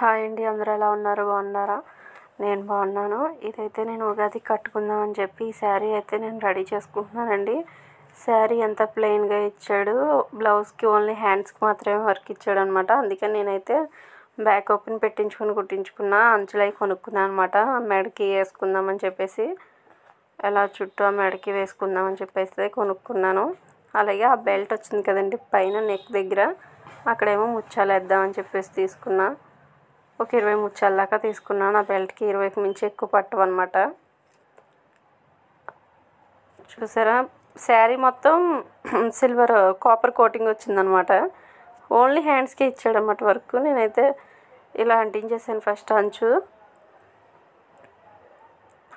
Hi అండి, అందరూ ఎలా ఉన్నారు? బాగున్నారా? నేను బాగున్నాను. ఇదైతే నేను ఉగాది కట్టుకుందాం అని చెప్పి ఈ శారీ అయితే నేను రెడీ చేసుకుంటున్నానండి. శారీ అంతా ప్లెయిన్గా ఇచ్చాడు, బ్లౌజ్కి ఓన్లీ హ్యాండ్స్కి మాత్రమే వర్క్ ఇచ్చాడు అనమాట. అందుకని నేనైతే బ్యాక్ ఓపెన్ పెట్టించుకొని కుట్టించుకున్నా, అంచులు అవి కొనుక్కున్నాను అనమాట. మెడకి వేసుకుందామని చెప్పేసి, ఎలా చుట్టూ ఆ మెడకి వేసుకుందామని చెప్పేసి కొనుక్కున్నాను. అలాగే ఆ బెల్ట్ వచ్చింది కదండి పైన నెక్ దగ్గర, అక్కడేమో ముత్యాలు వేద్దామని చెప్పేసి తీసుకున్నా. ఒక 20 ముత్యాల దాకా తీసుకున్నాను. ఆ బెల్ట్కి 20కి మించి ఎక్కువ పట్టవన్నమాట. చూసారా, శారీ మొత్తం సిల్వర్ కాపర్ కోటింగ్ వచ్చిందనమాట. ఓన్లీ హ్యాండ్స్కే ఇచ్చాడన్నమాట వర్క్. నేనైతే ఇలా అంటించేసాను. ఫస్ట్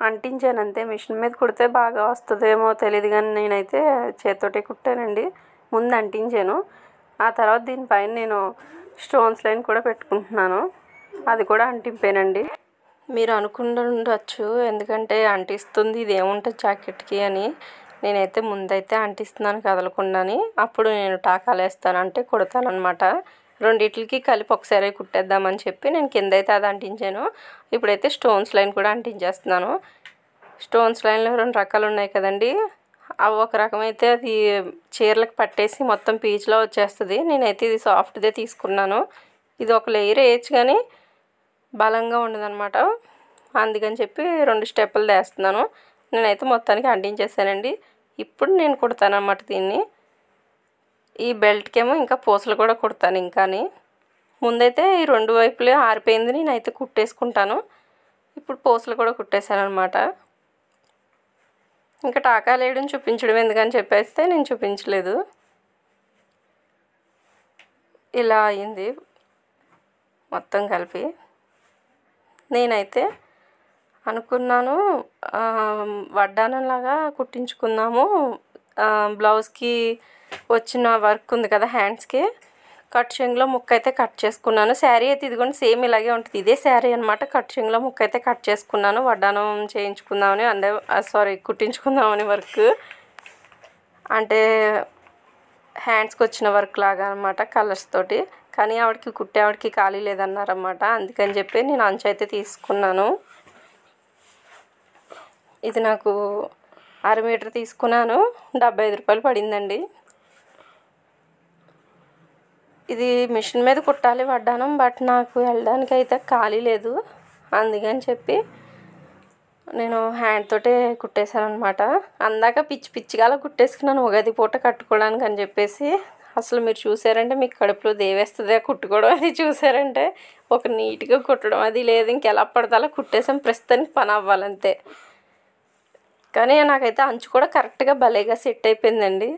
అంటించాను అంతే. మిషన్ మీద కుడితే బాగా వస్తుందేమో తెలియదు కానీ నేనైతే చేతితోటే కుట్టానండి. ముందు అంటించాను, ఆ తర్వాత దీనిపైన నేను స్టోన్స్ లైన్ కూడా పెట్టుకుంటున్నాను. అది కూడా అంటింపేనండి. మీరు అనుకుంటుండొచ్చు ఎందుకంటే అంటిస్తుంది ఇది ఏముంటుంది జాకెట్కి అని. నేనైతే ముందైతే అంటిస్తున్నాను కదలకుండాని, అప్పుడు నేను టాకాలు వేస్తాను అంటే కుడతాను అనమాట. రెండిట్లకి కలిపి ఒకసారి కుట్టేద్దామని చెప్పి నేను కింద అయితే అది అంటించాను. ఇప్పుడైతే స్టోన్స్ లైన్ కూడా అంటించేస్తున్నాను. స్టోన్స్ లైన్లో 2 రకాలు ఉన్నాయి కదండి. అవి ఒక రకమైతే అది చీరలకు పట్టేసి మొత్తం పీచులో వచ్చేస్తుంది. నేనైతే ఇది సాఫ్ట్దే తీసుకున్నాను. ఇది ఒక లేయర్ వేయచ్చు కానీ బలంగా ఉండదన్నమాట. అందుకని చెప్పి 2 స్టెప్పులు వేస్తున్నాను. నేనైతే మొత్తానికి అంటించేసానండి. ఇప్పుడు నేను కుడతాను అన్నమాట దీన్ని. ఈ బెల్ట్కి ఏమో ఇంకా పూసలు కూడా కుడతాను. ఇంకాని ముందైతే ఈ 2 వైపులే ఆరిపోయింది, నేనైతే కుట్టేసుకుంటాను. ఇప్పుడు పూసలు కూడా కుట్టేశాను అనమాట. ఇంకా టాకాలు వేయడం చూపించడం ఎందుకని చెప్పేస్తే నేను చూపించలేదు. ఇలా అయింది మొత్తం కలిపి. నేనైతే అనుకున్నాను వడ్డానంలాగా కుట్టించుకుందాము. బ్లౌజ్కి వచ్చిన వర్క్ ఉంది కదా హ్యాండ్స్కి, కట్ చెంగులో ముక్క అయితే కట్ చేసుకున్నాను. శారీ అయితే ఇదిగోండి సేమ్ ఇలాగే ఉంటుంది. ఇదే శారీ అనమాట. కట్ చెంగులో ముక్క అయితే కట్ చేసుకున్నాను. వడ్డానం చేయించుకుందామని కుట్టించుకుందామని వర్క్ అంటే హ్యాండ్స్కి వచ్చిన వర్క్ లాగా అనమాట, కలర్స్ తోటి. కానీ కుట్టేవాడికి ఖాళీ లేదన్నారన్నమాట. అందుకని చెప్పి నేను అంచు అయితే తీసుకున్నాను. ఇది నాకు 1/2 మీటర్ తీసుకున్నాను. 75 రూపాయలు పడిందండి. ఇది మిషన్ మీద కుట్టాలి వడ్డానం, బట్ నాకు వెళ్ళడానికి అయితే ఖాళీ లేదు. అందుకని చెప్పి నేను హ్యాండ్ తోటే కుట్టేశాను అనమాట. అందాక పిచ్చిగా అలా కుట్టేసుకున్నాను ఉగాది పూట కట్టుకోవడానికి అని చెప్పేసి. అసలు మీరు చూసారంటే మీకు కడుపులో దేవేస్తుంది కుట్టుకోవడం అది. చూసారంటే ఒక నీట్గా కుట్టడం అది లేదు. ఇంకెలా పడితే అలా కుట్టేసాం. ప్రస్తుతానికి పని అవ్వాలంతే. కానీ నాకైతే అంచు కూడా కరెక్ట్గా భలేగా సెట్ అయిపోయిందండి.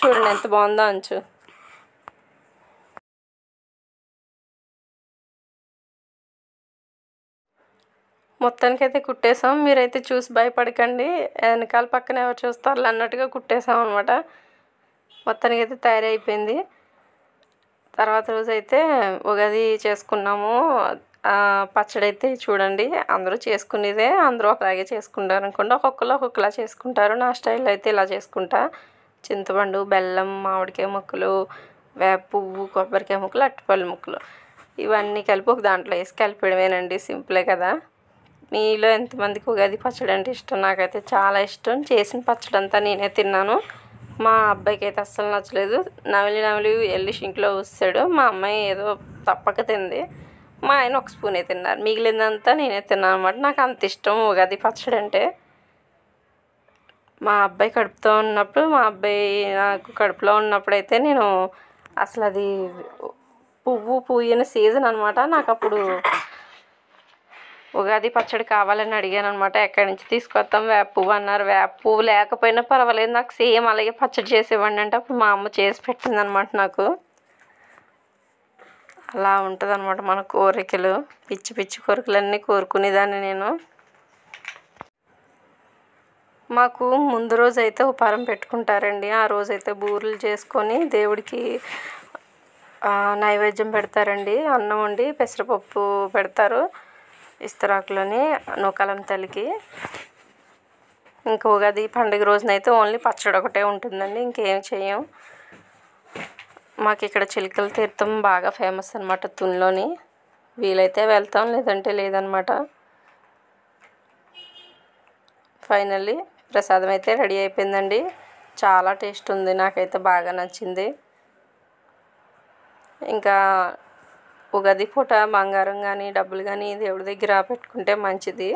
చూడండి ఎంత బాగుందో అంచు. మొత్తానికైతే కుట్టేసాం. మీరైతే చూసి భయపడకండి, వెనకాల పక్కన ఎవరు చూస్తారు అన్నట్టుగా కుట్టేసాం అనమాట. మొత్తానికైతే తయారైపోయింది. తర్వాత రోజు అయితే ఉగాది చేసుకున్నాము. పచ్చడి అయితే చూడండి, అందరూ చేసుకునేదే, అందరూ ఒకలాగే చేసుకుంటారు అనుకోండి. ఒక్కొక్కరు ఒక్కొక్కలా చేసుకుంటారు. నా స్టైల్లో అయితే ఇలా చేసుకుంటా. చింతపండు, బెల్లం, మామిడికాయ ముక్కలు, వేప పువ్వు, కొబ్బరికాయ ముక్కలు, అరటిపళ్ళు ముక్కలు ఇవన్నీ కలిపి ఒక దాంట్లో వేసి కలిపేయడమేనండి. సింపులే కదా. మీలో ఎంతమందికి ఉగాది పచ్చడి అంటే ఇష్టం? నాకైతే చాలా ఇష్టం. చేసిన పచ్చడి అంతా నేనే తిన్నాను. మా అబ్బాయికి అయితే అస్సలు నచ్చలేదు. నమిలి వెళ్ళి షింక్లో ఊసాడు. మా అమ్మాయి ఏదో తప్పక తింది. మా ఆయన ఒక స్పూనే తిన్నారు. మిగిలిందంతా నేనే తిన్నాను అనమాట. నాకు అంత ఇష్టం ఉగాది పచ్చడి అంటే. మా అబ్బాయి నాకు కడుపులో ఉన్నప్పుడైతే నేను అసలు అది పువ్వు పూయని సీజన్ అనమాట. నాకు అప్పుడు ఉగాది పచ్చడి కావాలని అడిగాను అనమాట. ఎక్కడి నుంచి తీసుకొస్తాం? వేప పువ్వు అన్నారు. వేప పువ్వు లేకపోయినా పర్వాలేదు, నాకు సేమ్ అలాగే పచ్చడి చేసేవాడిని అంటే అప్పుడు మా అమ్మ చేసి పెట్టింది అనమాట నాకు. అలా ఉంటుంది అనమాట మన కోరికలు. పిచ్చి కోరికలన్నీ కోరుకునేదాన్ని నేను. మాకు ముందు రోజు అయితే ఉపారం పెట్టుకుంటారండి. ఆ రోజైతే బూరెలు చేసుకొని దేవుడికి నైవేద్యం పెడతారండి. అన్నం వండి పెసరపప్పు పెడతారు ఇస్తరాకులని నూకాలం తల్లికి. ఇంకా ఉగాది పండుగ రోజునైతే ఓన్లీ పచ్చడి ఒకటే ఉంటుందండి, ఇంకేం చేయం. మాకు ఇక్కడ చిలకల తీర్థం బాగా ఫేమస్ అనమాట తునిలోని. వీలైతే వెళ్తాం, లేదంటే లేదనమాట. ఫైనల్లీ ప్రసాదం అయితే రెడీ అయిపోయిందండి. చాలా టేస్ట్ ఉంది, నాకైతే బాగా నచ్చింది. ఇంకా ఉగాది పూట బంగారం కానీ డబ్బులు కానీ దేవుడి దగ్గర పెట్టుకుంటే మంచిది.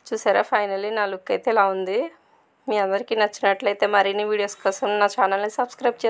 చూసారా, ఫైనల్లీ నా లుక్ అయితే ఇలా ఉంది. మీ అందరికీ నచ్చినట్లయితే మరిన్ని వీడియోస్ కోసం నా ఛానల్ని సబ్స్క్రైబ్